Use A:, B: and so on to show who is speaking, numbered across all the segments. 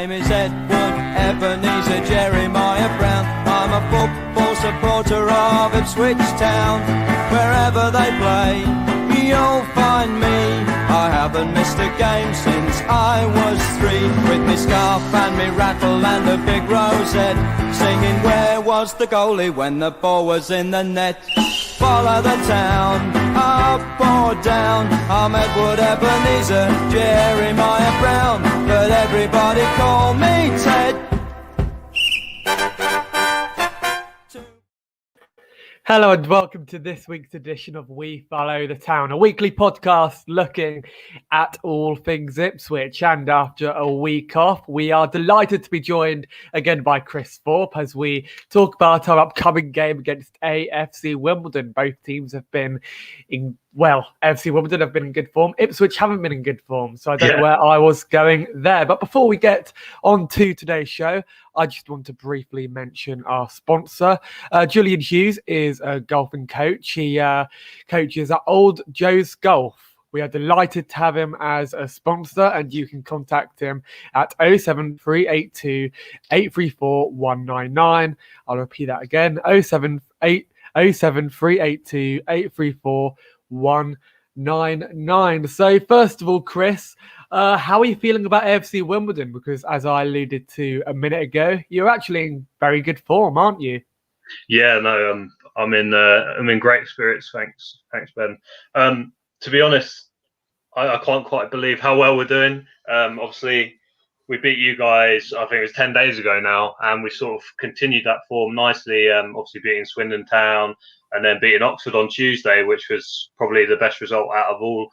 A: name is Edward Ebenezer Jeremiah Brown. I'm a football supporter of Ipswich Town. Wherever they play, you'll find me. I haven't missed a game since I was 3. With me scarf and me rattle and a big rosette, singing where was the goalie when the ball was in the net. Follow the town, up or down. I'm Edward Ebenezer Jeremiah Brown, but everybody call me Ted.
B: Hello and welcome to this week's edition of We Follow the Town, a weekly podcast looking at all things Ipswich. And after a week off, we are delighted to be joined again by Chris Thorpe as we talk about our upcoming game against AFC Wimbledon. Both teams have been AFC Wimbledon have been in good form. Ipswich haven't been in good form, so I don't know where I was going there. But before we get on to today's show, I just want to briefly mention our sponsor. Julian Hughes is a golfing coach. He coaches at Old Joe's Golf. We are delighted to have him as a sponsor, and you can contact him at 07382 834 199. I'll repeat that again, 07382 834 199. So first of all, Chris, how are you feeling about AFC Wimbledon? Because as I alluded to a minute ago, you're actually in very good form, aren't you?
C: Yeah, no, I'm in great spirits. Thanks, Ben. To be honest, I can't quite believe how well we're doing. Obviously, we beat you guys, I think it was 10 days ago now, and we sort of continued that form nicely. Obviously beating Swindon Town and then beating Oxford on Tuesday, which was probably the best result out of all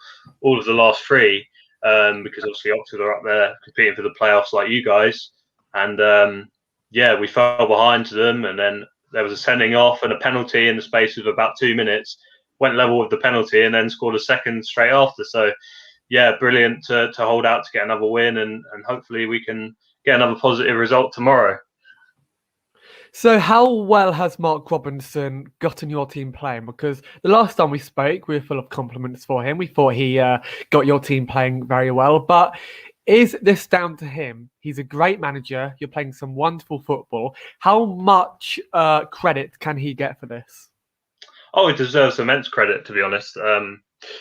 C: of the last 3, because obviously Oxford are up there competing for the playoffs like you guys. And we fell behind to them, and then there was a sending off and a penalty in the space of about 2 minutes, went level with the penalty and then scored a second straight after. So yeah, brilliant to hold out to get another win, and hopefully we can get another positive result tomorrow.
B: So how well has Mark Robinson gotten your team playing? Because the last time we spoke, we were full of compliments for him. We thought he got your team playing very well. But is this down to him? He's a great manager. You're playing some wonderful football. How much credit can he get for this?
C: Oh, he deserves immense credit, to be honest.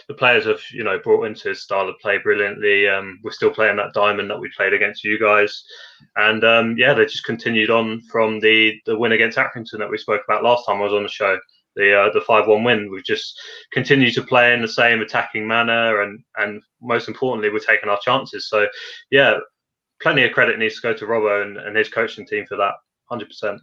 C: The players have, brought into his style of play brilliantly. We're still playing that diamond that we played against you guys. And they just continued on from the win against Accrington that we spoke about last time I was on the show, the 5-1 win. We've just continued to play in the same attacking manner, and most importantly, we're taking our chances. So, yeah, plenty of credit needs to go to Robbo and his coaching team for that, 100%.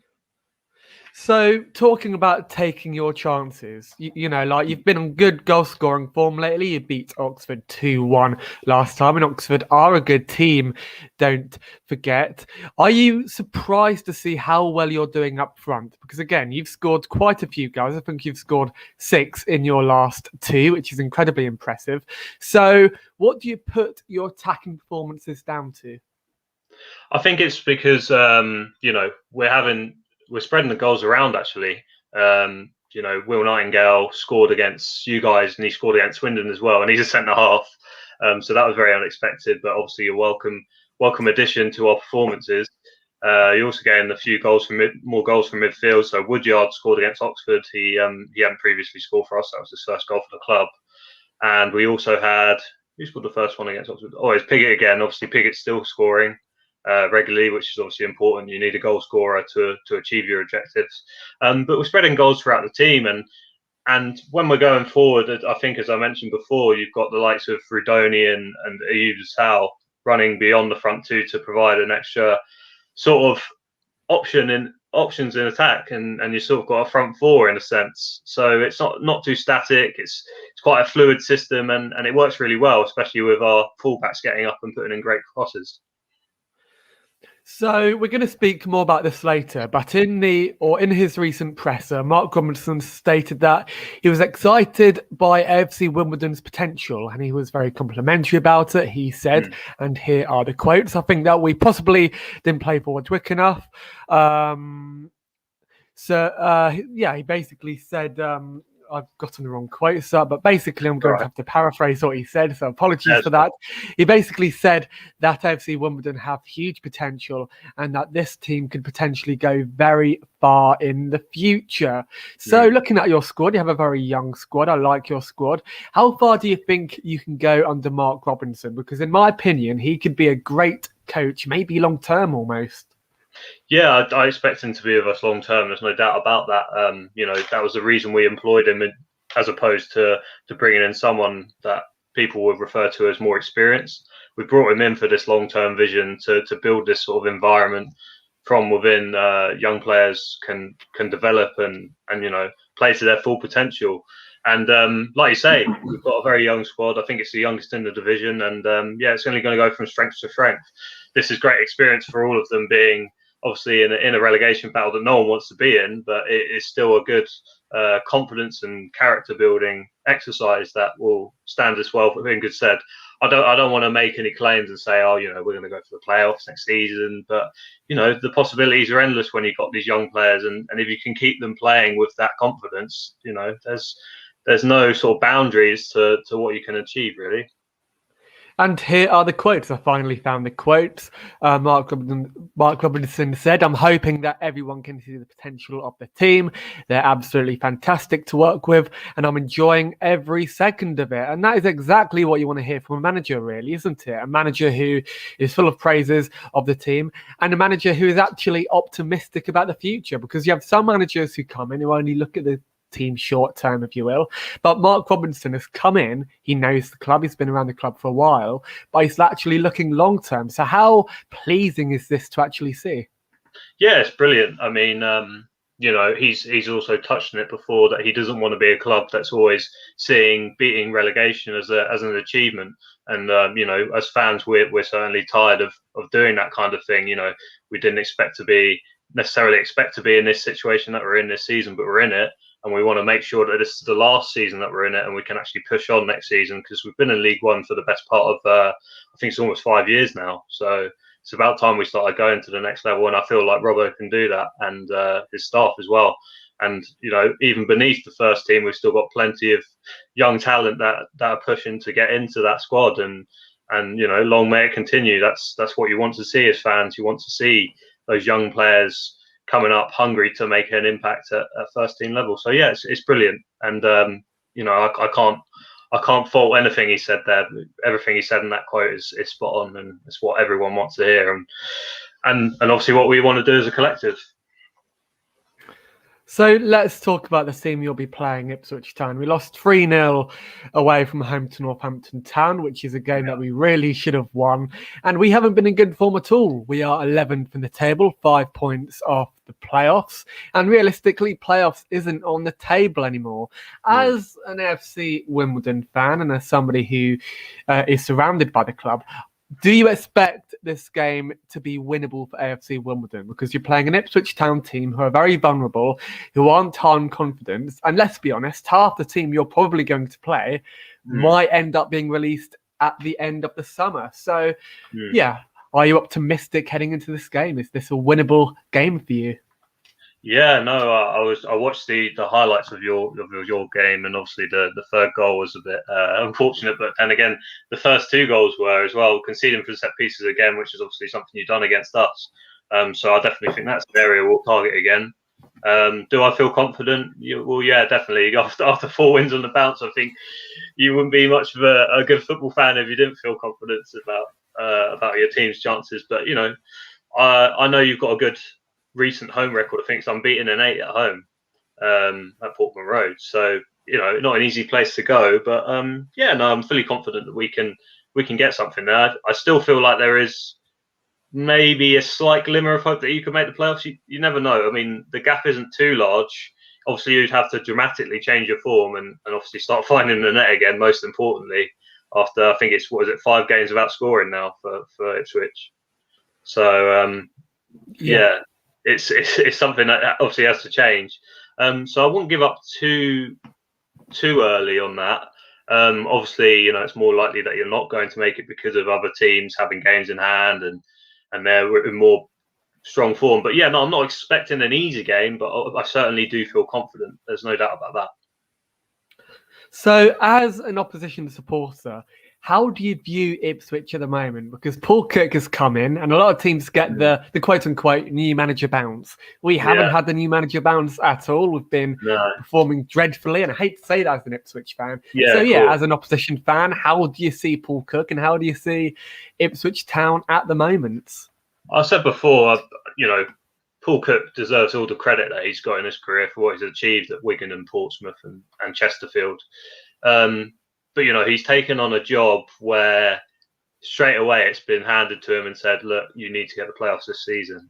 B: So, talking about taking your chances, you've been on good goal scoring form lately. You beat Oxford 2-1 last time, and Oxford are a good team, don't forget. Are you surprised to see how well you're doing up front? Because again, you've scored quite a few goals. I think you've scored 6 in your last 2, which is incredibly impressive. So, what do you put your attacking performances down to?
C: I think it's because, we're spreading the goals around, actually. Will Nightingale scored against you guys, and he scored against Swindon as well, and he's a centre-half. So that was very unexpected, but obviously a welcome addition to our performances. You're also getting a few more goals from midfield. So Woodyard scored against Oxford. He hadn't previously scored for us. That was his first goal for the club. And we also had, who scored the first one against Oxford? Oh, it's Piggott again. Obviously, Piggott's still scoring regularly, which is obviously important. You need a goal scorer to achieve your objectives. But we're spreading goals throughout the team, and when we're going forward, I think, as I mentioned before, you've got the likes of Rudoni and Ayub Sal running beyond the front 2 to provide an extra sort of options in attack, and you sort of got a front 4 in a sense. So it's not too static. It's quite a fluid system, and it works really well, especially with our fullbacks getting up and putting in great crosses.
B: So we're going to speak more about this later, but in his recent presser, Mark Robinson stated that he was excited by AFC Wimbledon's potential, and he was very complimentary about it. He said, and here are the quotes: "I think that we possibly didn't play forward quick enough." He basically said I've gotten the wrong quotes up, but basically I'm going to have to paraphrase what he said, so apologies for that. He basically said that AFC Wimbledon have huge potential and that this team could potentially go very far in the future. So looking at your squad, you have a very young squad. I like your squad. How far do you think you can go under Mark Robinson? Because in my opinion, he could be a great coach, maybe long term almost.
C: Yeah, I expect him to be with us long term. There's no doubt about that. That was the reason we employed him, as opposed to bringing in someone that people would refer to as more experienced. We brought him in for this long term vision to build this sort of environment from within. Young players can develop and play to their full potential. And like you say, we've got a very young squad. I think it's the youngest in the division, and it's only going to go from strength to strength. This is great experience for all of them, being obviously in a relegation battle that no one wants to be in, but it is still a good confidence and character building exercise that will stand us well. In good stead. I don't want to make any claims and say, we're going to go for the playoffs next season, but the possibilities are endless when you've got these young players, and if you can keep them playing with that confidence, there's no sort of boundaries to what you can achieve, really.
B: And here are the quotes. I finally found the quotes. Mark Robinson said, "I'm hoping that everyone can see the potential of the team. They're absolutely fantastic to work with, and I'm enjoying every second of it." And that is exactly what you want to hear from a manager, really, isn't it? A manager who is full of praises of the team, and a manager who is actually optimistic about the future, because you have some managers who come in who only look at the team short term, if you will. But Mark Robinson has come in, he knows the club, he's been around the club for a while, but he's actually looking long term. So how pleasing is this to actually see?
C: Yeah, it's brilliant. I mean, he's also touched on it before that he doesn't want to be a club that's always seeing beating relegation as an achievement. And as fans, we're certainly tired of doing that kind of thing. We didn't necessarily expect to be in this situation that we're in this season, but we're in it. And we want to make sure that this is the last season that we're in it, and we can actually push on next season, because we've been in League One for the best part of, I think it's almost 5 years now. So it's about time we started going to the next level, and I feel like Robbo can do that, and his staff as well. And even beneath the first team, we've still got plenty of young talent that are pushing to get into that squad, and long may it continue. That's what you want to see as fans. You want to see those young players coming up hungry to make an impact at first team level. So yeah, it's brilliant, and I can't fault anything he said there. Everything he said in that quote is spot on, and it's what everyone wants to hear, and obviously what we want to do as a collective.
B: So let's talk about the team you'll be playing, Ipswich Town. We lost 3-0 away from home to Northampton Town, which is a game that we really should have won. And we haven't been in good form at all. We are 11th in the table, 5 points off the playoffs. And realistically, playoffs isn't on the table anymore. As an AFC Wimbledon fan and as somebody who is surrounded by the club, do you expect this game to be winnable for AFC Wimbledon? Because you're playing an Ipswich Town team who are very vulnerable, who aren't high on confidence. And let's be honest, half the team you're probably going to play might end up being released at the end of the summer. So, are you optimistic heading into this game? Is this a winnable game for you?
C: Yeah, no, I watched the highlights of your game, and obviously the third goal was a bit unfortunate, but then again the first 2 goals were as well, conceding from set pieces again, which is obviously something you've done against us. So I definitely think that's an area we'll target again. Do I feel confident? Well, yeah, definitely. After 4 wins on the bounce, I think you wouldn't be much of a good football fan if you didn't feel confident about your team's chances. But I know you've got a good recent home record. I think it's unbeaten in 8 at home at Portman Road. So not an easy place to go, but I'm fully confident that we can get something there. I still feel like there is maybe a slight glimmer of hope that you can make the playoffs. You never know. I mean, the gap isn't too large. Obviously, you'd have to dramatically change your form and obviously start finding the net again. Most importantly, after I think it's 5 games without scoring now for Ipswich. So It's something that obviously has to change. So I wouldn't give up too early on that. Obviously, it's more likely that you're not going to make it because of other teams having games in hand and they're in more strong form. But I'm not expecting an easy game, but I certainly do feel confident. There's no doubt about that.
B: So, as an opposition supporter, how do you view Ipswich at the moment? Because Paul Cook has come in, and a lot of teams get the quote unquote new manager bounce. We haven't had the new manager bounce at all. We've been performing dreadfully, and I hate to say that as an Ipswich fan. As an opposition fan, how do you see Paul Cook, and how do you see Ipswich Town at the moment?
C: I said before, Paul Cook deserves all the credit that he's got in his career for what he's achieved at Wigan and Portsmouth and Chesterfield. But, he's taken on a job where straight away it's been handed to him and said, look, you need to get the playoffs this season.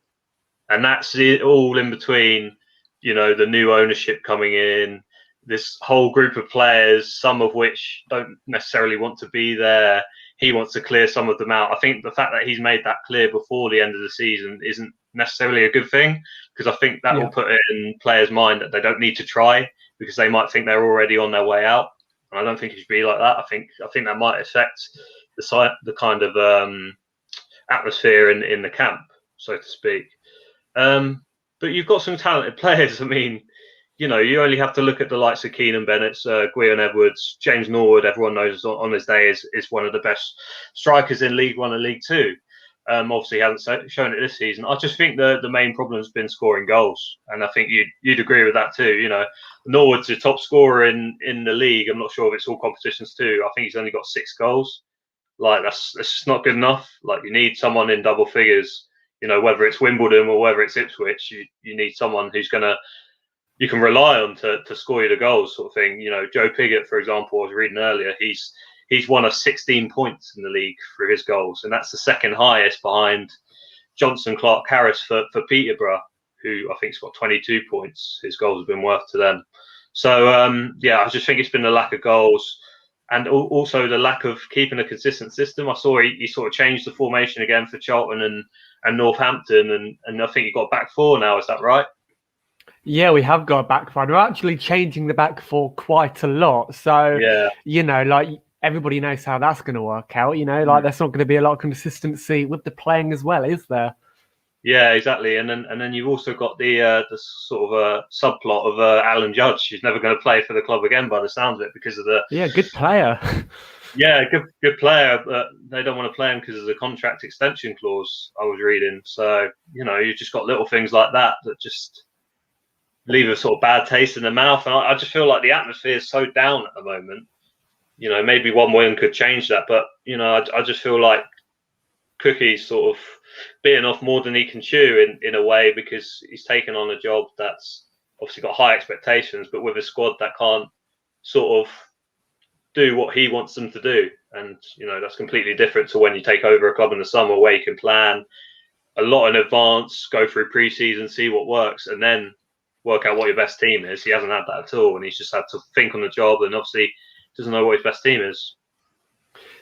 C: And that's it, all in between, the new ownership coming in, this whole group of players, some of which don't necessarily want to be there. He wants to clear some of them out. I think the fact that he's made that clear before the end of the season isn't necessarily a good thing, because I think that will put it in players' mind that they don't need to try because they might think they're already on their way out. And I don't think it should be like that. I think that might affect the kind of atmosphere in the camp, so to speak. But you've got some talented players. I mean, you only have to look at the likes of Keenan Bennett, Gwion Edwards, James Norwood. Everyone knows on his day is one of the best strikers in League One and League Two. Obviously, he hasn't shown it this season. I just think the main problem has been scoring goals, and I think you'd agree with that too. Norwood's the top scorer in the league. I'm not sure if it's all competitions too. I think he's only got 6 goals. Like that's just not good enough. Like you need someone in double figures. Whether it's Wimbledon or whether it's Ipswich, you need someone who's you can rely on to score you the goals, sort of thing. Joe Pigott, for example, I was reading earlier, he's won us 16 points in the league through his goals, and that's the second highest behind Johnson Clark Harris for Peterborough, who I think's got 22 points. His goals have been worth to them. So I just think it's been the lack of goals and also the lack of keeping a consistent system. I saw he sort of changed the formation again for Charlton and Northampton, and I think he got back 4 now. Is that right?
B: Yeah, we have got a back 4. We're actually changing the back 4 quite a lot. So, everybody knows how that's going to work out. There's not going to be a lot of consistency with the playing as well, is there?
C: Yeah, exactly. And then you've also got the sort of subplot of Alan Judge, who's never going to play for the club again by the sounds of it because of
B: good player.
C: Yeah, good player, but they don't want to play him because of the contract extension clause I was reading. So, you've just got little things like that just leave a sort of bad taste in the mouth. And I just feel like the atmosphere is so down at the moment. Maybe one win could change that. But, I just feel like Cookie's sort of bitten off more than he can chew in a way, because he's taken on a job that's obviously got high expectations, but with a squad that can't sort of do what he wants them to do. And, that's completely different to when you take over a club in the summer where you can plan a lot in advance, go through pre-season, see what works, and then work out what your best team is. He hasn't had that at all, and he's just had to think on the job, and obviously doesn't know what his best team is.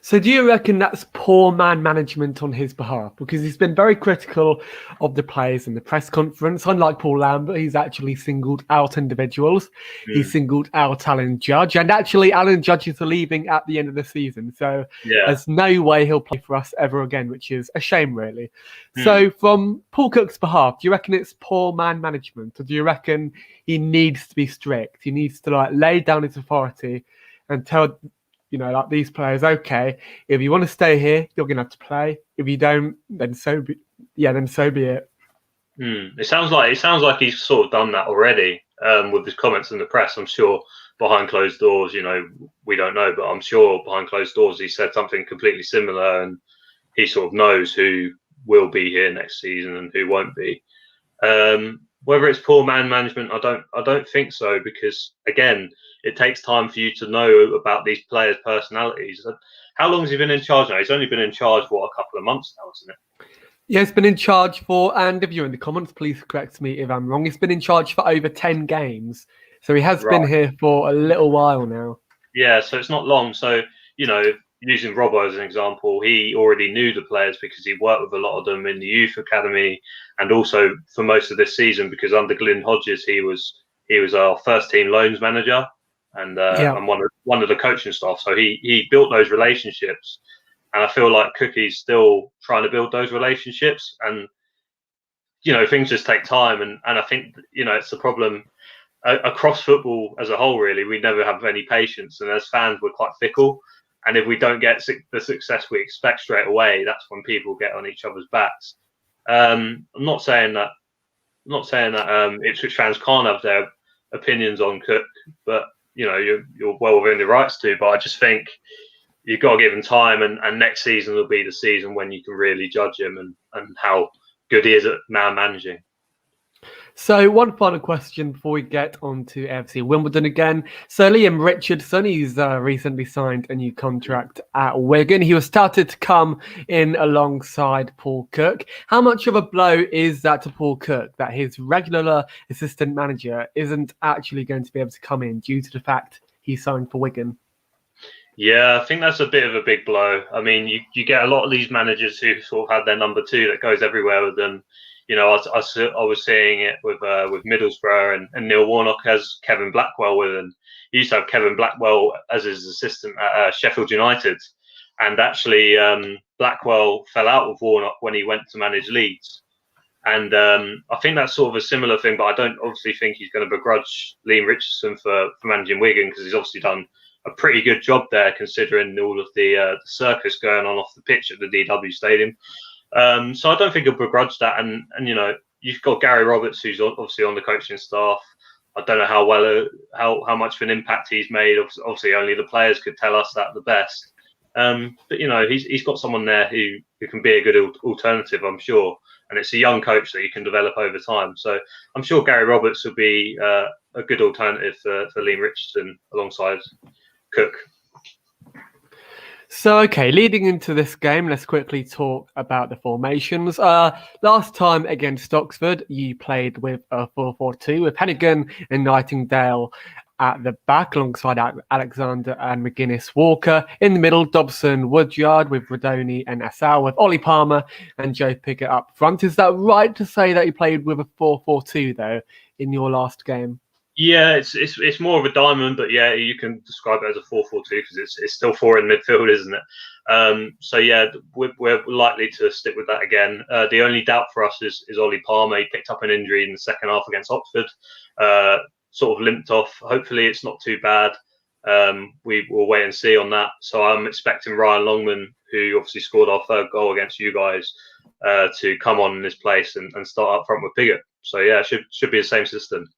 B: So do you reckon that's poor man management on his behalf? Because he's been very critical of the players in the press conference. Unlike Paul Lambert, he's actually singled out individuals. He singled out Alan Judge. And actually, Alan Judge is leaving at the end of the season. So there's no way he'll play for us ever again, which is a shame, really. So from Paul Cook's behalf, do you reckon it's poor man management? Or do you reckon he needs to be strict? He needs to lay down his authority and tell these players, okay, if you want to stay here, you're going to have to play. If you don't, then so be it.
C: It sounds like he's sort of done that already with his comments in the press. I'm sure behind closed doors, we don't know, but I'm sure behind closed doors he said something completely similar, and he sort of knows who will be here next season and who won't be. Whether it's poor man management, I don't think so, because again, it takes time for you to know about these players' personalities. How long has he been in charge now? He's only been in charge for a couple of months now, isn't it?
B: Yeah, he's been in charge for, and if you're in the comments, please correct me if I'm wrong, he's been in charge for over 10 games. So he has been here for a little while now. Yeah,
C: so it's not long. So, using Robbo as an example, he already knew the players because he worked with a lot of them in the youth academy, and also for most of this season, because under Glyn Hodges, he was our first team loans manager. And one of the coaching staff. So he built those relationships, and I feel like Cookie's still trying to build those relationships, and things just take time, and I think it's the problem across football as a whole, really, we never have any patience, and as fans, we're quite fickle. And if we don't get the success we expect straight away, that's when people get on each other's backs. I'm not saying that Ipswich fans can't have their opinions on Cook, but you're well within the rights to. But I just think you've got to give him time, and next season will be the season when you can really judge him and how good he is at man managing.
B: So one final question before we get on to AFC Wimbledon again. So Liam Richardson, he's recently signed a new contract at Wigan. He was started to come in alongside Paul Cook. How much of a blow is that to Paul Cook that his regular assistant manager isn't actually going to be able to come in due to the fact he signed for Wigan?
C: Yeah, I think that's a bit of a big blow. I mean, you get a lot of these managers who sort of had their number two that goes everywhere with them. I was seeing it with Middlesbrough, and Neil Warnock has Kevin Blackwell with him. He used to have Kevin Blackwell as his assistant at Sheffield United, and actually Blackwell fell out with Warnock when he went to manage Leeds. And I think that's sort of a similar thing, but I don't obviously think he's going to begrudge Liam Richardson for managing Wigan, because he's obviously done a pretty good job there, considering all of the circus going on off the pitch at the DW Stadium. So I don't think he'll begrudge that. And you've got Gary Roberts, who's obviously on the coaching staff. I don't know how much of an impact he's made. Obviously, only the players could tell us that the best. But he's got someone there who can be a good alternative, I'm sure. And it's a young coach that you can develop over time. So I'm sure Gary Roberts will be a good alternative for Liam Richardson alongside Cook.
B: So, okay, leading into this game, let's quickly talk about the formations. Last time against Oxford, you played with a 4-4-2 with Hennigan and Nightingale at the back alongside Alexander and McGuinness Walker. In the middle, Dobson, Woodyard with Rodoni and Assal, with Ollie Palmer and Joe Pickett up front. Is that right to say that you played with a 4-4-2 though in your last game?
C: Yeah, it's more of a diamond, but yeah, you can describe it as a 4-4-2 because it's still four in midfield, isn't it? So yeah, we're likely to stick with that again. The only doubt for us is Ollie Palmer. He picked up an injury in the second half against Oxford, sort of limped off. Hopefully, it's not too bad. We will wait and see on that. So I'm expecting Ryan Longman, who obviously scored our third goal against you guys, to come on in this place and start up front with Piggott. So yeah, it should be the same system.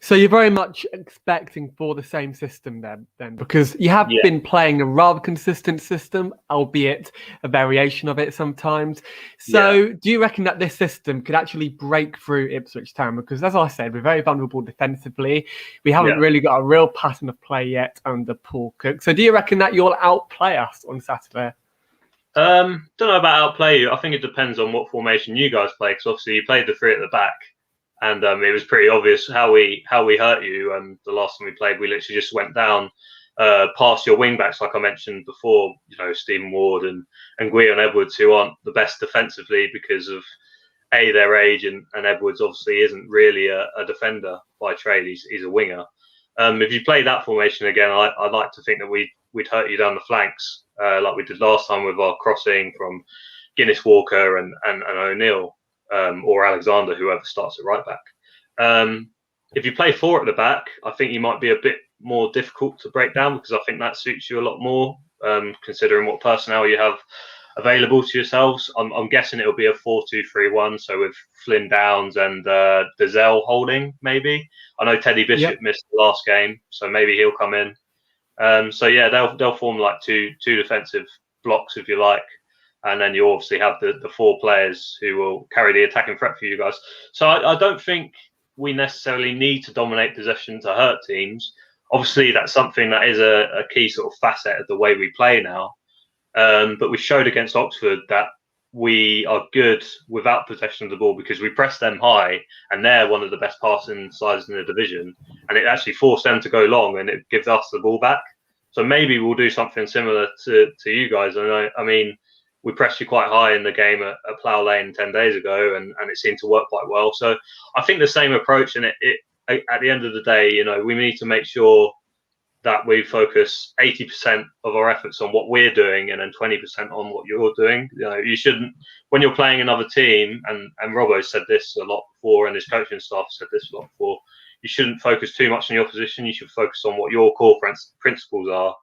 B: So you're very much expecting for the same system then, because you have been playing a rather consistent system, albeit a variation of it sometimes. So do you reckon that this system could actually break through Ipswich Town? Because as I said, we're very vulnerable defensively. We haven't really got a real pattern of play yet under Paul Cook. So do you reckon that you'll outplay us on Saturday?
C: Don't know about outplay you. I think it depends on what formation you guys play, because obviously you played the three at the back. And it was pretty obvious how we hurt you. The last time we played, we literally just went down past your wing backs, like I mentioned before. Stephen Ward and Guion Edwards, who aren't the best defensively because of their age, and Edwards obviously isn't really a defender by trade. He's a winger. If you play that formation again, I'd like to think that we'd hurt you down the flanks like we did last time with our crossing from Guinness Walker and O'Neill. Or Alexander, whoever starts at right back. If you play four at the back, I think you might be a bit more difficult to break down, because I think that suits you a lot more, considering what personnel you have available to yourselves. I'm guessing it'll be a 4-2-3-1, so with Flynn Downs and Dazelle holding, maybe. I know Teddy Bishop missed the last game, so maybe he'll come in. So yeah, they'll form like two defensive blocks, if you like. And then you obviously have the four players who will carry the attacking threat for you guys. So I don't think we necessarily need to dominate possession to hurt teams. Obviously, that's something that is a key sort of facet of the way we play now. But we showed against Oxford that we are good without possession of the ball, because we press them high, and they're one of the best passing sides in the division. And it actually forced them to go long, and it gives us the ball back. So maybe we'll do something similar to you guys. And I mean, we pressed you quite high in the game at Plough Lane 10 days ago, and it seemed to work quite well. So I think the same approach, and it at the end of the day, we need to make sure that we focus 80% of our efforts on what we're doing, and then 20% on what you're doing. You shouldn't, when you're playing another team, and Robbo said this a lot before, and his coaching staff said this a lot before, you shouldn't focus too much on your position. You should focus on what your core principles are,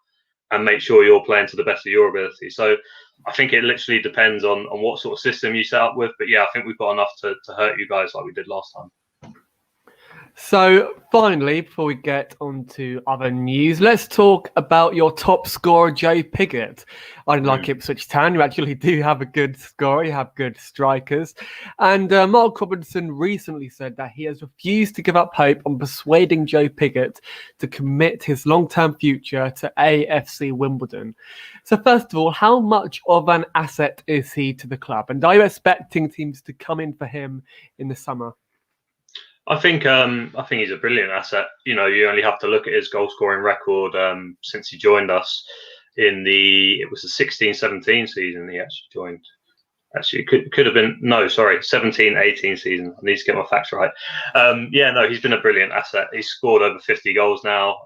C: and make sure you're playing to the best of your ability. So I think it literally depends on what sort of system you set up with. But yeah, I think we've got enough to hurt you guys like we did last time.
B: So finally, before we get on to other news, let's talk about your top scorer, Joe Pigott. Unlike Ipswich Town, you actually do have a good scorer, you have good strikers. And Mark Robinson recently said that he has refused to give up hope on persuading Joe Pigott to commit his long-term future to AFC Wimbledon. So first of all, how much of an asset is he to the club? And are you expecting teams to come in for him in the summer?
C: I think he's a brilliant asset. You know, you only have to look at his goal scoring record since he joined us in it was the 16-17 season he actually joined. Actually, it could have been 17-18 season. I need to get my facts right. He's been a brilliant asset. He's scored over 50 goals now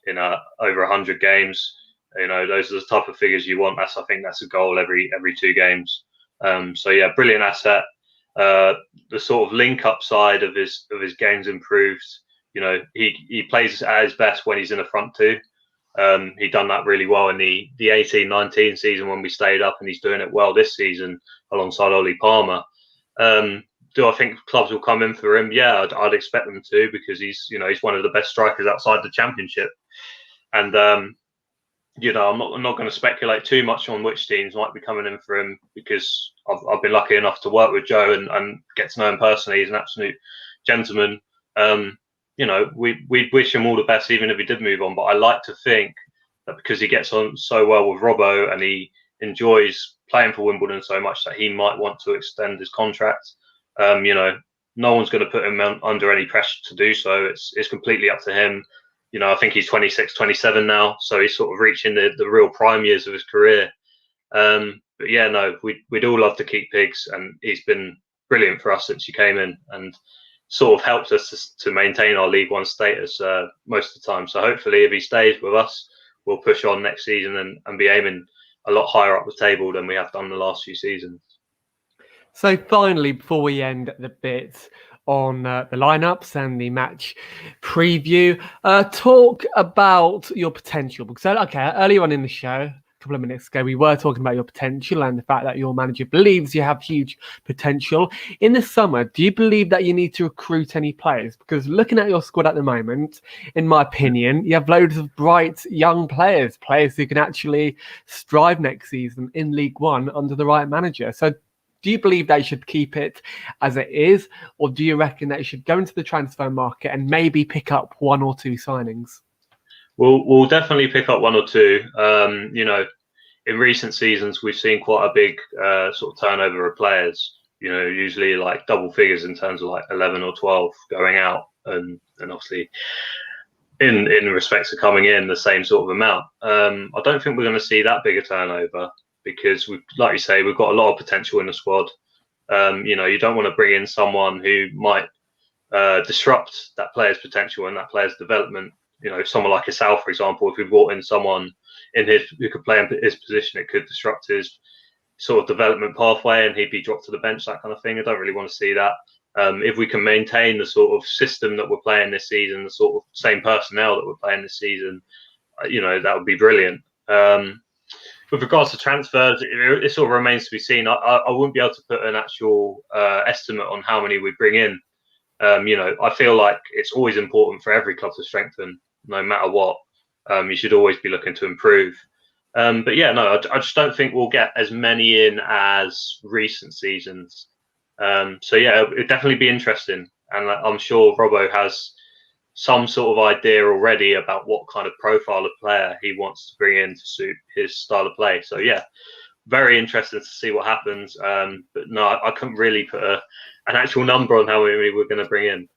C: in over 100 games. You know, those are the type of figures you want. I think that's a goal every 2 games. Brilliant asset. The sort of link up side of his game's improved. You know, he plays at his best when he's in the front two. He done that really well in the 18-19 season when we stayed up, and he's doing it well this season alongside Ollie Palmer. Do I think clubs will come in for him? Yeah, I'd expect them to, because he's one of the best strikers outside the Championship. And I'm not going to speculate too much on which teams might be coming in for him, because I've been lucky enough to work with Joe and get to know him personally. He's an absolute gentleman. We'd wish him all the best, even if he did move on. But I like to think that because he gets on so well with Robbo and he enjoys playing for Wimbledon so much, that he might want to extend his contract. No one's going to put him under any pressure to do so. It's completely up to him. You know, I think he's 26, 27 now, so he's sort of reaching the real prime years of his career. We'd all love to keep Pigs, and he's been brilliant for us since he came in, and sort of helped us to maintain our League One status most of the time. So hopefully, if he stays with us, we'll push on next season and be aiming a lot higher up the table than we have done the last few seasons.
B: So finally, before we end the bit on the lineups and the match preview, talk about your potential. Because earlier on in the show, a couple of minutes ago, we were talking about your potential and the fact that your manager believes you have huge potential. In the summer, do you believe that you need to recruit any players? Because looking at your squad at the moment, in my opinion, you have loads of bright young players who can actually strive next season in League One under the right manager. So do you believe they should keep it as it is, or do you reckon that you should go into the transfer market and maybe pick up 1 or 2 signings?
C: We'll definitely pick up 1 or 2. In recent seasons, we've seen quite a big sort of turnover of players. You know, usually like double figures in terms of like 11 or 12 going out, and obviously in respect to coming in, the same sort of amount. I don't think we're going to see that big a turnover, because like you say, we've got a lot of potential in the squad. You don't want to bring in someone who might disrupt that player's potential and that player's development. You know, someone like Isao, for example, if we brought in someone who could play in his position, it could disrupt his sort of development pathway and he'd be dropped to the bench, that kind of thing. I don't really want to see that. If we can maintain the sort of system that we're playing this season, the sort of same personnel that we're playing this season, that would be brilliant. With regards to transfers, it sort of remains to be seen. I wouldn't be able to put an actual estimate on how many we bring in. I feel like it's always important for every club to strengthen, no matter what. You should always be looking to improve. I just don't think we'll get as many in as recent seasons. It'd definitely be interesting. And I'm sure Robbo has some sort of idea already about what kind of profile of player he wants to bring in to suit his style of play. So yeah, very interested to see what happens. But no, I couldn't really put an actual number on how many we're going to bring in.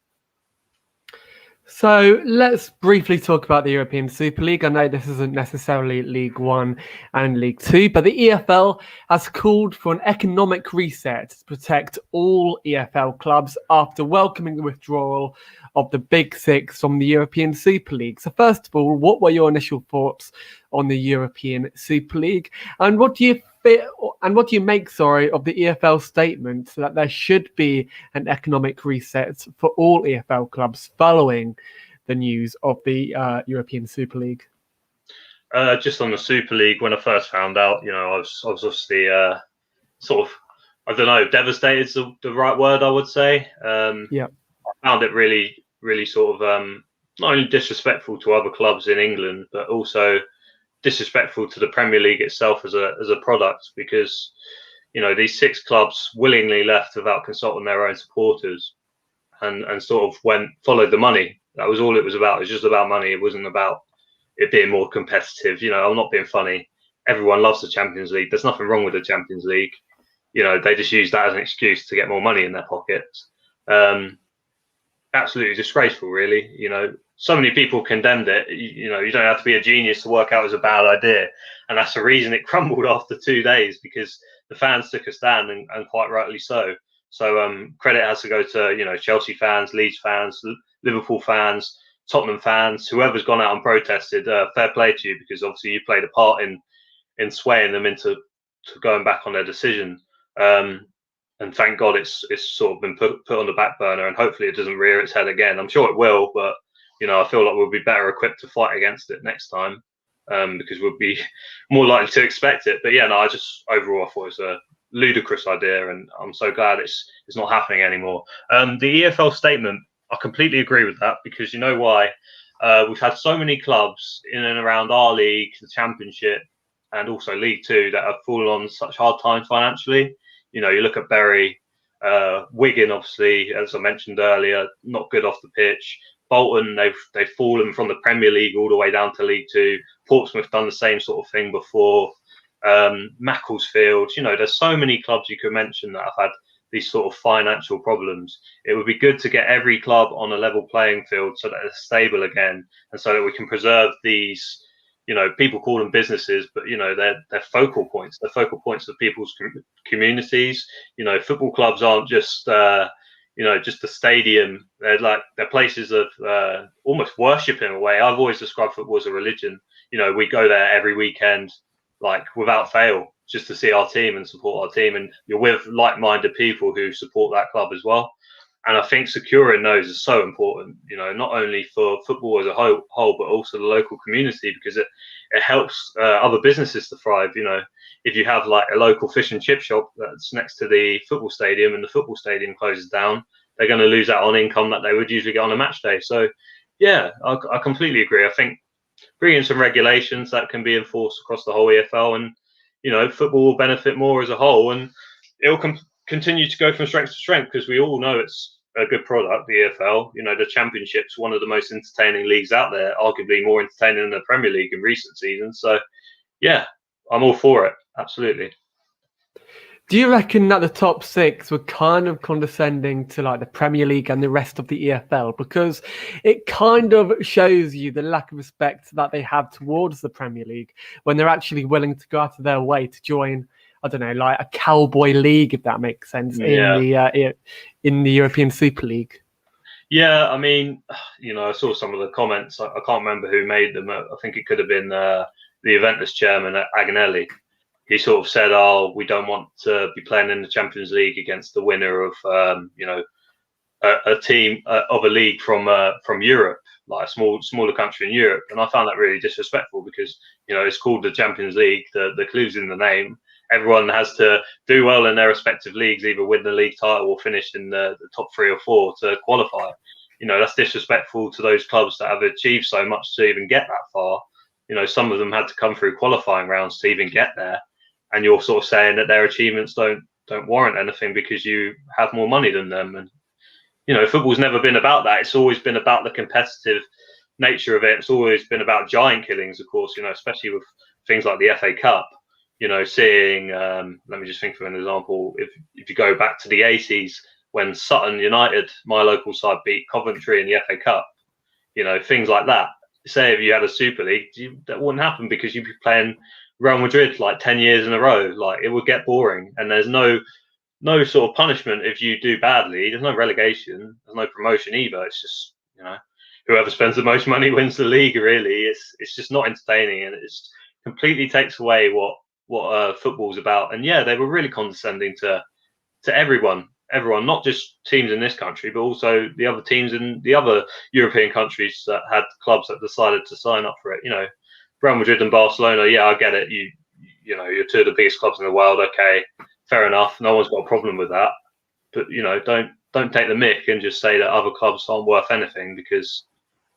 B: So let's briefly talk about the European Super League. I know this isn't necessarily League One and League Two, but the EFL has called for an economic reset to protect all EFL clubs after welcoming the withdrawal of the Big Six from the European Super League. So first of all, what were your initial thoughts on the European Super League? And what do you and what do you make, sorry, of the EFL statement that there should be an economic reset for all EFL clubs following the news of the European Super League?
C: Just on the Super League, when I first found out, I was obviously sort of, I don't know, devastated is the right word, I would say.
B: Yeah.
C: I found it really, really sort of not only disrespectful to other clubs in England, but also disrespectful to the Premier League itself as a product, because these 6 clubs willingly left without consulting their own supporters and sort of followed the money. That was all it was about. It was just about money. It wasn't about it being more competitive. I'm not being funny. Everyone loves the Champions League. There's nothing wrong with the Champions League. They just use that as an excuse to get more money in their pockets. Absolutely disgraceful, really. So many people condemned it. You don't have to be a genius to work out it was a bad idea, and that's the reason it crumbled after 2 days, because the fans took a stand, and quite rightly so. So credit has to go to Chelsea fans, Leeds fans, Liverpool fans, Tottenham fans, whoever's gone out and protested. Fair play to you, because obviously you played a part in swaying them into going back on their decision. And thank God it's sort of been put on the back burner, and hopefully it doesn't rear its head again. I'm sure it will, but I feel like we'll be better equipped to fight against it next time, because we'll be more likely to expect it. But yeah, no, overall I thought it was a ludicrous idea, and I'm so glad it's not happening anymore. The EFL statement, I completely agree with that, because you know why? We've had so many clubs in and around our league, the Championship, and also League Two, that have fallen on such hard times financially. You look at Bury, Wigan, obviously, as I mentioned earlier, not good off the pitch. Bolton, they've fallen from the Premier League all the way down to League Two. Portsmouth done the same sort of thing before. Macclesfield, there's so many clubs you could mention that have had these sort of financial problems. It would be good to get every club on a level playing field so that they're stable again, and so that we can preserve these. People call them businesses, but they're focal points. They're focal points of people's communities. Football clubs aren't just just a stadium. They're places of almost worship in a way. I've always described football as a religion. We go there every weekend, without fail, just to see our team and support our team. And you're with like-minded people who support that club as well. And I think securing those is so important, not only for football as a whole, but also the local community, because it helps other businesses to thrive. If you have a local fish and chip shop that's next to the football stadium and the football stadium closes down, they're going to lose out on income that they would usually get on a match day. So, yeah, I completely agree. I think bringing some regulations that can be enforced across the whole EFL, and football will benefit more as a whole, and it will continue to go from strength to strength, because we all know it's a good product, the EFL. The Championship's one of the most entertaining leagues out there, arguably more entertaining than the Premier League in recent seasons. So, yeah, I'm all for it. Absolutely.
B: Do you reckon that the top 6 were kind of condescending to the Premier League and the rest of the EFL, because it kind of shows you the lack of respect that they have towards the Premier League when they're actually willing to go out of their way to join, I don't know, a cowboy league, if that makes sense, in the European Super League?
C: Yeah, I mean, I saw some of the comments. I can't remember who made them. I think it could have been the Juventus chairman, Agnelli. He sort of said, "Oh, we don't want to be playing in the Champions League against the winner of, a team of a league from Europe, like a smaller country in Europe." And I found that really disrespectful, because it's called the Champions League. The clue's in the name. Everyone has to do well in their respective leagues, either win the league title or finish in the top 3 or 4 to qualify. That's disrespectful to those clubs that have achieved so much to even get that far. Some of them had to come through qualifying rounds to even get there. And you're sort of saying that their achievements don't warrant anything because you have more money than them. And football's never been about that. It's always been about the competitive nature of it. It's always been about giant killings, of course. Especially with things like the FA Cup. Seeing. Let me just think of an example. If you go back to the 80s, when Sutton United, my local side, beat Coventry in the FA Cup, things like that. Say if you had a Super League, that wouldn't happen, because you'd be playing Real Madrid 10 years in a row. It would get boring, and there's no sort of punishment if you do badly. There's no relegation, there's no promotion either. It's just whoever spends the most money wins the league. Really, it's just not entertaining, and it completely takes away what football's about. And yeah, they were really condescending to everyone, not just teams in this country, but also the other teams in the other European countries that had clubs that decided to sign up for it. Real Madrid and Barcelona. Yeah, I get it. You're two of the biggest clubs in the world. Okay, fair enough. No one's got a problem with that. But don't take the mick and just say that other clubs aren't worth anything, because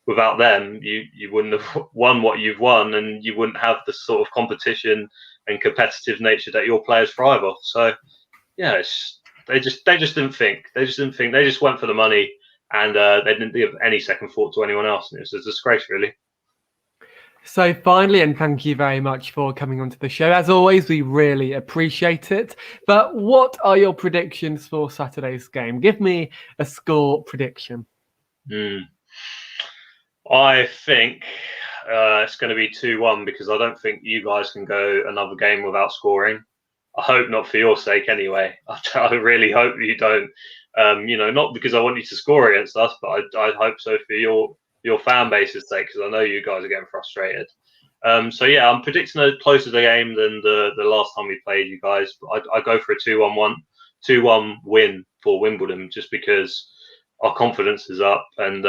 C: without them, you wouldn't have won what you've won, and you wouldn't have the sort of competition and competitive nature that your players thrive off. So yeah, they just didn't think. They just went for the money, and they didn't give any second thought to anyone else. And it was a disgrace, really.
B: So finally, and thank you very much for coming onto the show. As always, we really appreciate it. But what are your predictions for Saturday's game? Give me a score prediction.
C: I think it's going to be 2-1, because I don't think you guys can go another game without scoring. I hope not, for your sake anyway. I really hope you don't. Not because I want you to score against us, but I hope so for your fan base's sake, because I know you guys are getting frustrated. So yeah, I'm predicting a closer game than the last time we played you guys. But I go for a 2-1 win for Wimbledon, just because our confidence is up, and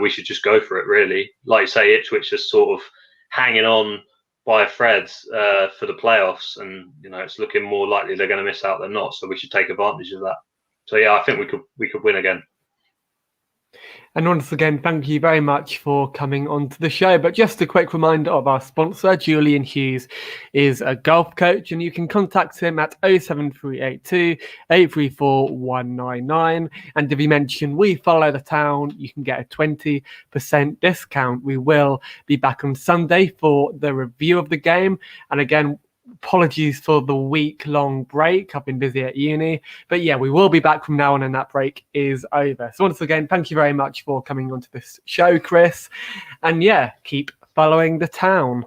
C: we should just go for it, really. Like you say, Ipswich is sort of hanging on by a thread for the playoffs, and it's looking more likely they're going to miss out than not. So we should take advantage of that. So yeah, I think we could win again.
B: And once again, thank you very much for coming onto the show. But just a quick reminder of our sponsor. Julian Hughes is a golf coach, and you can contact him at 07382 834 199. And if you mention We Follow the Town, you can get a 20% discount. We will be back on Sunday for the review of the game. And again, apologies for the week-long break. I've been busy at uni. But yeah, we will be back from now on, and that break is over. So once again, thank you very much for coming onto this show, Chris. And yeah, keep following the town.